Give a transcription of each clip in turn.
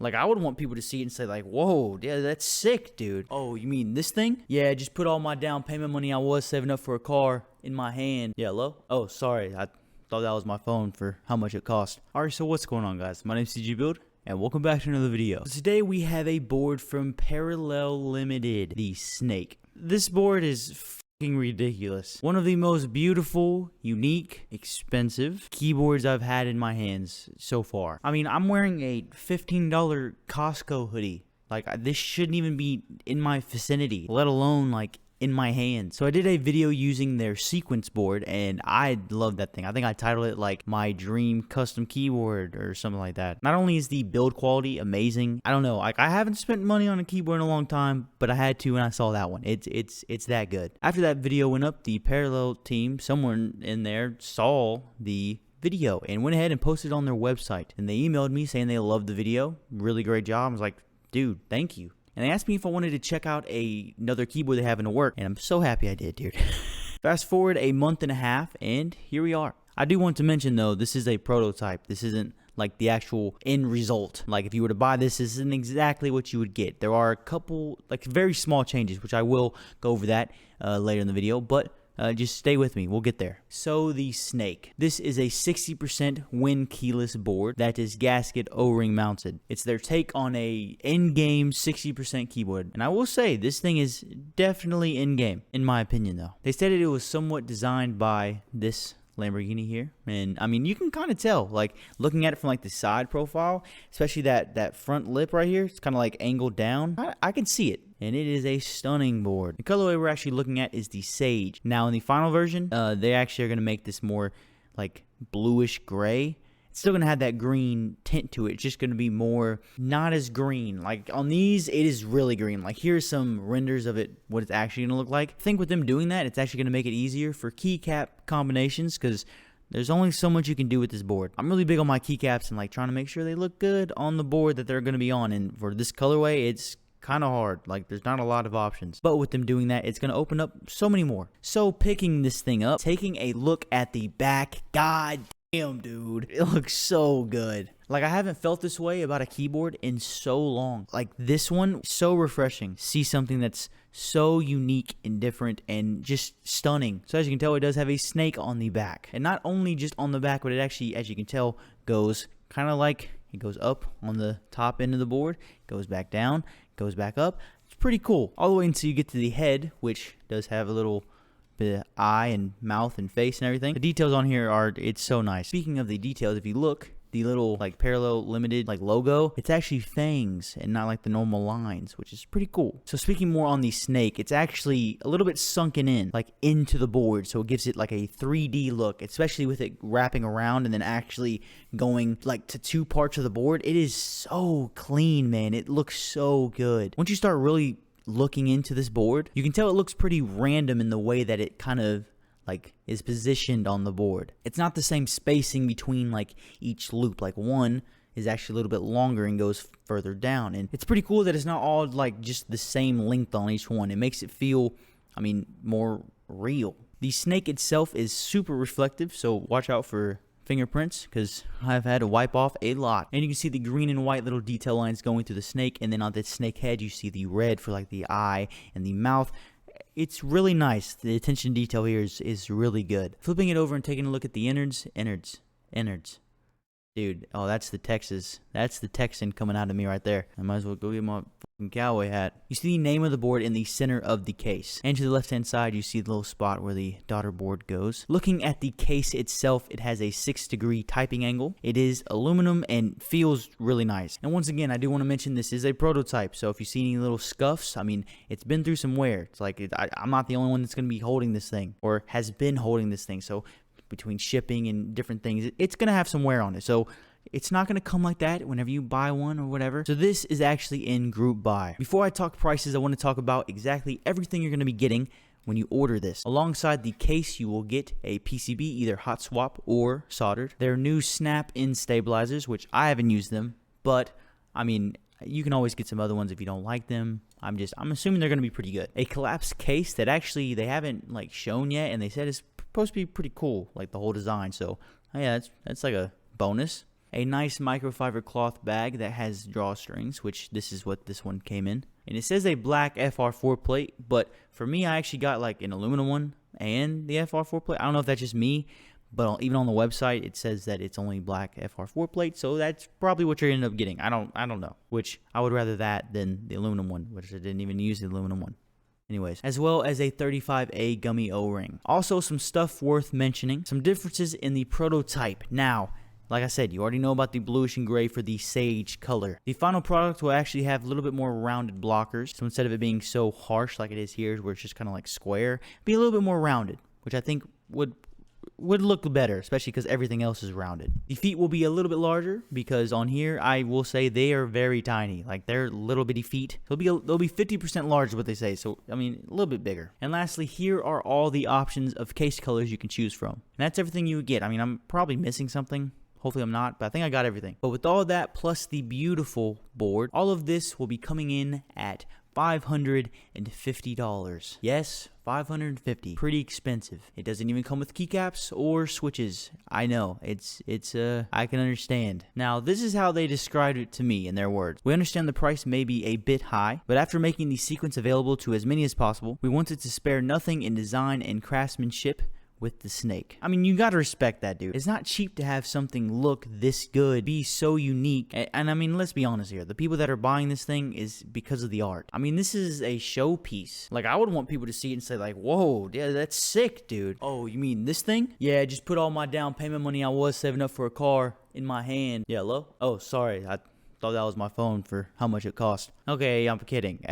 Like, I would want people to see it and say, like, whoa, yeah, that's sick, dude. Oh, you mean this thing? Yeah, just put all my down payment money I was saving up for a car in my hand. Yeah, hello? Oh, sorry. I thought that was my phone for how much it cost. Alright, so what's going on, guys? My name's CG Build, and welcome back to another video. Today, we have a board from Parallel Limited, the Snake. This board is ridiculous. One of the most beautiful, unique, expensive keyboards I've had in my hands so far. I mean, I'm wearing a $15 Costco hoodie. Like, this shouldn't even be in my vicinity, let alone like in my hands. So I did a video using their sequence board, and I love that thing. I think I titled it like my dream custom keyboard or something like that. Not only is the build quality amazing, I don't know, like I haven't spent money on a keyboard in a long time, but I had to when I saw that one. It's that good. After that video went up, the Parallel team, someone in there saw the video and went ahead and posted it on their website, and they emailed me saying they loved the video. Really great job. I was like, dude, thank you. And they asked me if I wanted to check out another keyboard they have in the work, and I'm so happy I did, dude. Fast forward a month and a half, and here we are. I do want to mention, though, this is a prototype. This isn't like the actual end result. Like, if you were to buy this isn't exactly what you would get. There are a couple, like, very small changes, which I will go over that later in the video, but just stay with me. We'll get there. So, the Snake. This is a 60% wind keyless board that is gasket O-ring mounted. It's their take on a in-game 60% keyboard. And I will say, this thing is definitely in-game, in my opinion, though. They stated it was somewhat designed by this Lamborghini here, and I mean, you can kind of tell, like, looking at it from like the side profile, especially that front lip right here. It's kind of like angled down. I can see it, and it is a stunning board. The colorway we're actually looking at is the Sage. Now in the final version, they actually are going to make this more like bluish gray. It's still going to have that green tint to it. It's just going to be more, not as green. Like, on these, it is really green. Like, here's some renders of it, what it's actually going to look like. I think with them doing that, it's actually going to make it easier for keycap combinations, because there's only so much you can do with this board. I'm really big on my keycaps and, like, trying to make sure they look good on the board that they're going to be on. And for this colorway, it's kind of hard. Like, there's not a lot of options. But with them doing that, it's going to open up so many more. So, picking this thing up, taking a look at the back, god damn, dude, it looks so good. Like, I haven't felt this way about a keyboard in so long. Like, this one, so refreshing. See something that's so unique and different and just stunning. So as you can tell, it does have a snake on the back. And not only just on the back, but it actually, as you can tell, goes kind of like, it goes up on the top end of the board, goes back down, goes back up. It's pretty cool. All the way until you get to the head, which does have a little bit of eye and mouth and face and everything. The details on here are, it's so nice. Speaking of the details, if you look, the little like Parallel Limited like logo, it's actually fangs and not like the normal lines, which is pretty cool. So speaking more on the Snake, it's actually a little bit sunken in, like into the board, so it gives it like a 3D look, especially with it wrapping around and then actually going like to two parts of the board. It is so clean, man. It looks so good. Once you start really looking into this board, you can tell it looks pretty random in the way that it kind of like is positioned on the board. It's not the same spacing between like each loop. Like, one is actually a little bit longer and goes further down, and it's pretty cool that it's not all like just the same length on each one. It makes it feel, I mean, more real. The Snake itself is super reflective, so watch out for fingerprints, because I've had to wipe off a lot. And you can see the green and white little detail lines going through the snake, and then on the snake head you see the red for like the eye and the mouth. It's really nice. The attention to detail here is really good. Flipping it over and taking a look at the innards. Dude, oh, that's the Texan coming out of me right there. I might as well go get my fucking cowboy hat. You see the name of the board in the center of the case. And to the left-hand side, you see the little spot where the daughter board goes. Looking at the case itself, it has a 6-degree typing angle. It is aluminum and feels really nice. And once again, I do want to mention this is a prototype. So if you see any little scuffs, I mean, it's been through some wear. It's like, I'm not the only one that's going to be holding this thing or has been holding this thing. So between shipping and different things, it's going to have some wear on it. So it's not going to come like that whenever you buy one or whatever. So this is actually in group buy. Before I talk prices, I want to talk about exactly everything you're going to be getting when you order this. Alongside the case, you will get a PCB, either hot swap or soldered. Their new snap-in stabilizers, which I haven't used them, but I mean, you can always get some other ones if you don't like them. I'm assuming they're going to be pretty good. A collapsed case that actually they haven't like shown yet, and they said it's supposed to be pretty cool, like the whole design. So yeah, that's like a bonus. a nice microfiber cloth bag that has drawstrings, which this is what this one came in. And it says a black FR4 plate, but for me, I actually got like an aluminum one and the FR4 plate. I don't know if that's just me, but even on the website, it says that it's only black FR4 plate, so that's probably what you're going to end up getting. I don't know, which I would rather that than the aluminum one, which I didn't even use the aluminum one. Anyways, as well as a 35A gummy O-ring. Also, some stuff worth mentioning, some differences in the prototype. Now, like I said, you already know about the bluish and gray for the sage color. The final product will actually have a little bit more rounded blockers. So instead of it being so harsh like it is here, where it's just kind of like square, be a little bit more rounded, which I think would look better, especially because everything else is rounded. The feet will be a little bit larger because on here, I will say they are very tiny. Like they're little bitty feet. They'll be 50% large, what they say. So, I mean, a little bit bigger. And lastly, here are all the options of case colors you can choose from. And that's everything you would get. I mean, I'm probably missing something. Hopefully I'm not, but I think I got everything. But with all that plus the beautiful board, all of this will be coming in at $550. Yes, $550. Pretty expensive. It doesn't even come with keycaps or switches. I know. It's I can understand. Now, this is how they described it to me in their words. We understand the price may be a bit high, but after making the sequence available to as many as possible, we wanted to spare nothing in design and craftsmanship with the snake. I mean, you gotta respect that, dude. It's not cheap to have something look this good, be so unique. And I mean, let's be honest here. The people that are buying this thing is because of the art. I mean, this is a showpiece. Like, I would want people to see it and say like, whoa, yeah, that's sick, dude. Oh, you mean this thing? Yeah, just put all my down payment money I was saving up for a car in my hand. Yeah, hello? Oh, sorry. I thought that was my phone for how much it cost. Okay, I'm kidding.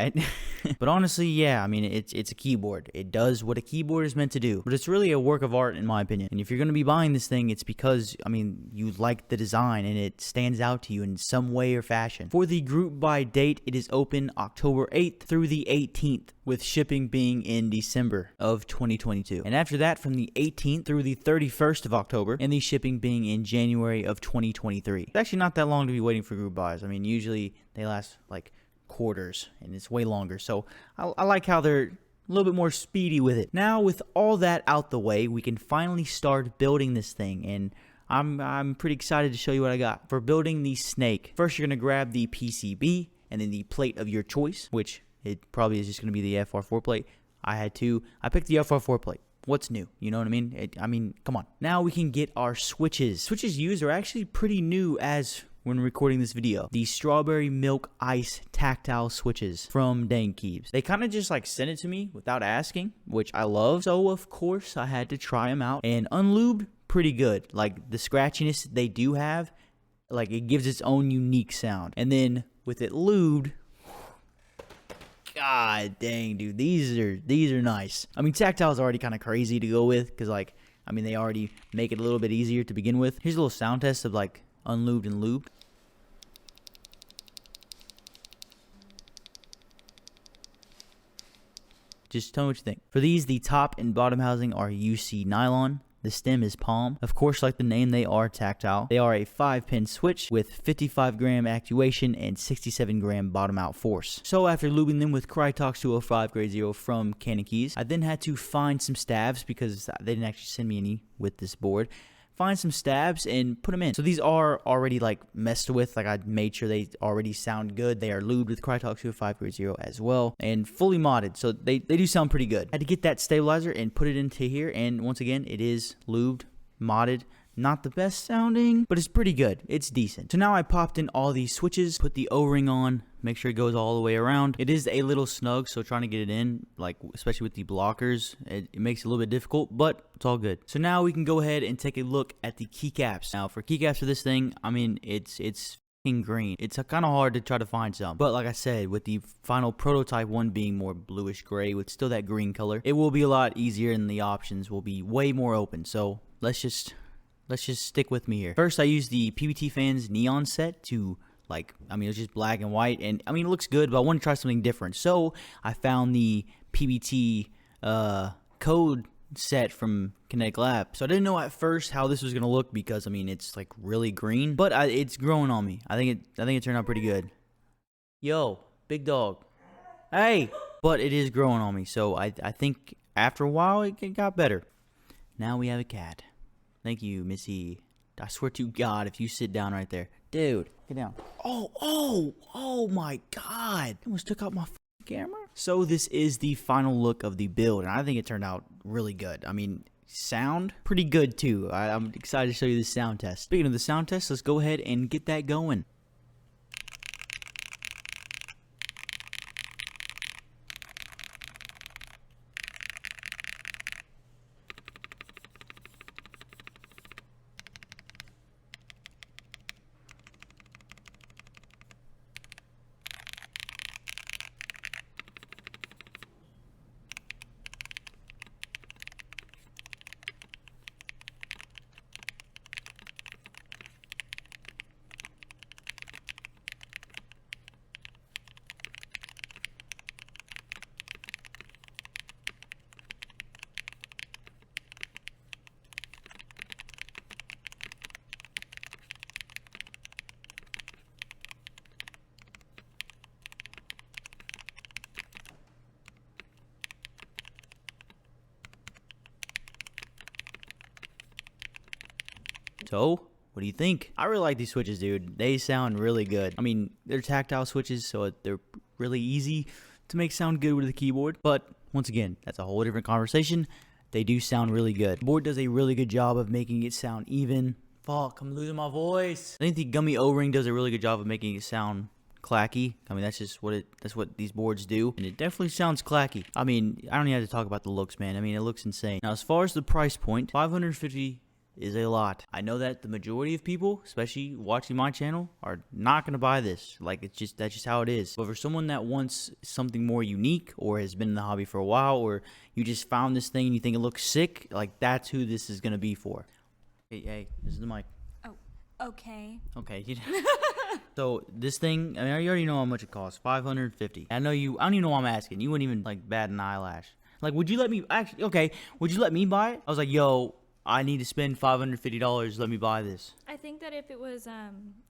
But honestly, yeah, I mean, it's a keyboard. It does what a keyboard is meant to do. But it's really a work of art, in my opinion. And if you're going to be buying this thing, it's because, I mean, you like the design and it stands out to you in some way or fashion. For the group buy date, it is open October 8th through the 18th, with shipping being in December of 2022. And after that, from the 18th through the 31st of October, and the shipping being in January of 2023. It's actually not that long to be waiting for group buys. I mean, usually they last like quarters, and it's way longer. So I like how they're a little bit more speedy with it. Now, with all that out the way, we can finally start building this thing, and I'm pretty excited to show you what I got. For building the snake, first you're going to grab the PCB, and then the plate of your choice, which it probably is just going to be the FR4 plate. I picked the FR4 plate. What's new? You know what I mean? I mean, come on. Now we can get our switches. Switches used are actually pretty new as when recording this video. The strawberry milk ice tactile switches from Dang Keeps. They kind of just like sent it to me without asking, which I love. So of course I had to try them out. And unlubed, pretty good. Like the scratchiness they do have, like it gives its own unique sound. And then with it lubed, god dang, dude, these are nice. I mean, tactile is already kind of crazy to go with because, like, I mean, they already make it a little bit easier to begin with. Here's a little sound test of like unlubed and lubed. Just tell me what you think. For these, the top and bottom housing are UC nylon. The stem is palm. Of course, like the name, they are tactile. They are a 5-pin switch with 55 gram actuation and 67 gram bottom out force. So after lubing them with Krytox 205 grade 0 from Canon Keys, I then had to find some stabs because they didn't actually send me any with this board. Find some stabs and put them in. So these are already like messed with. Like I made sure they already sound good. They are lubed with Krytox 205 grade 0 as well and fully modded. So they do sound pretty good. I had to get that stabilizer and put it into here. And once again, it is lubed, modded. Not the best sounding, but it's pretty good. It's decent. So now I popped in all these switches, put the O-ring on, make sure it goes all the way around. It is a little snug, so trying to get it in, like especially with the blockers, it makes it a little bit difficult, but it's all good. So now we can go ahead and take a look at the keycaps. Now for keycaps for this thing, I mean, it's green. It's kind of hard to try to find some, but like I said, with the final prototype one being more bluish gray with still that green color, it will be a lot easier and the options will be way more open. So let's just stick with me here. First, I used the PBT Fans neon set to, like, I mean, it's just black and white, and I mean, it looks good, but I want to try something different. So I found the PBT code set from Kinetic Lab. So I didn't know at first how this was gonna look because I mean, it's like really green, but it's growing on me. I think it turned out pretty good. Yo, big dog. Hey, but it is growing on me. So I think after a while it got better. Now we have a cat. Thank you, Missy. I swear to God, if you sit down right there. Dude, get down. Oh my God. I almost took out my camera. So this is the final look of the build, and I think it turned out really good. I mean, sound pretty good too. I'm excited to show you the sound test. Speaking of the sound test, let's go ahead and get that going. So, what do you think? I really like these switches, dude. They sound really good. I mean, they're tactile switches, so they're really easy to make sound good with the keyboard. But, once again, that's a whole different conversation. They do sound really good. The board does a really good job of making it sound even. Fuck, I'm losing my voice. I think the gummy O-ring does a really good job of making it sound clacky. I mean, that's just that's what these boards do, and it definitely sounds clacky. I mean, I don't even have to talk about the looks, man. I mean, it looks insane. Now, as far as the price point, $550 is a lot. I know that the majority of people, especially watching my channel, are not gonna buy this. Like, that's just how it is. But for someone that wants something more unique, or has been in the hobby for a while, or you just found this thing and you think it looks sick, like, that's who this is gonna be for. Hey, this is the mic. Oh, okay. Okay. So this thing, I mean, you already know how much it costs. $550. I don't even know why I'm asking. You wouldn't even like bat an eyelash. Like, would you let me would you let me buy it? I was like, yo, I need to spend $550. Let me buy this. I think that if it was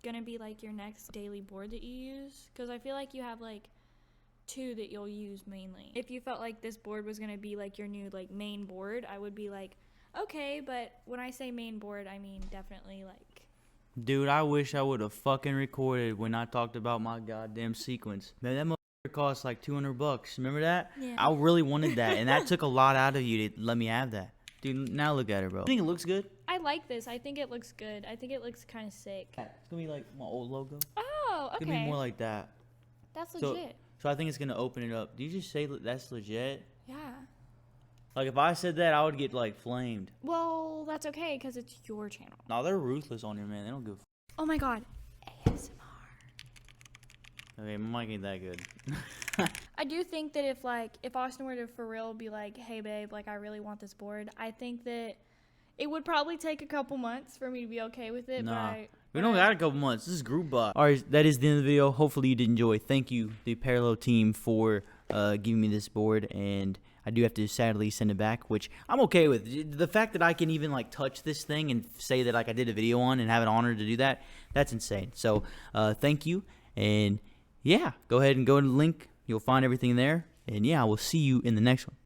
gonna be like your next daily board that you use, because I feel like you have like 2 that you'll use mainly. If you felt like this board was gonna be like your new like main board, I would be like, okay. But when I say main board, I mean definitely like. Dude, I wish I would have fucking recorded when I talked about my goddamn sequence. Man, that motherfucker cost like $200. Remember that? Yeah. I really wanted that, and that took a lot out of you to let me have that. Dude, now look at her, bro. You think it looks good? I like this. I think it looks good. I think it looks kind of sick. It's gonna be like my old logo. Oh, okay. It's gonna be more like that. That's legit. So I think it's gonna open it up. Do you just say that's legit? Yeah. Like, if I said that, I would get like flamed. Well, that's okay because it's your channel. No, they're ruthless on here, man. They don't give a Oh my god. ASMR. Okay, my mic ain't that good. I do think that if Austin were to for real be like, hey babe, like I really want this board, I think that it would probably take a couple months for me to be okay with it. Nah, we don't got a couple months. This is group bot. Alright, that is the end of the video. Hopefully you did enjoy. Thank you, the Parallel team, for giving me this board, and I do have to sadly send it back, which I'm okay with. The fact that I can even like touch this thing and say that like I did a video on and have an honor to do that, that's insane. So thank you, and yeah, go ahead and go to the link. You'll find everything there, and yeah, I will see you in the next one.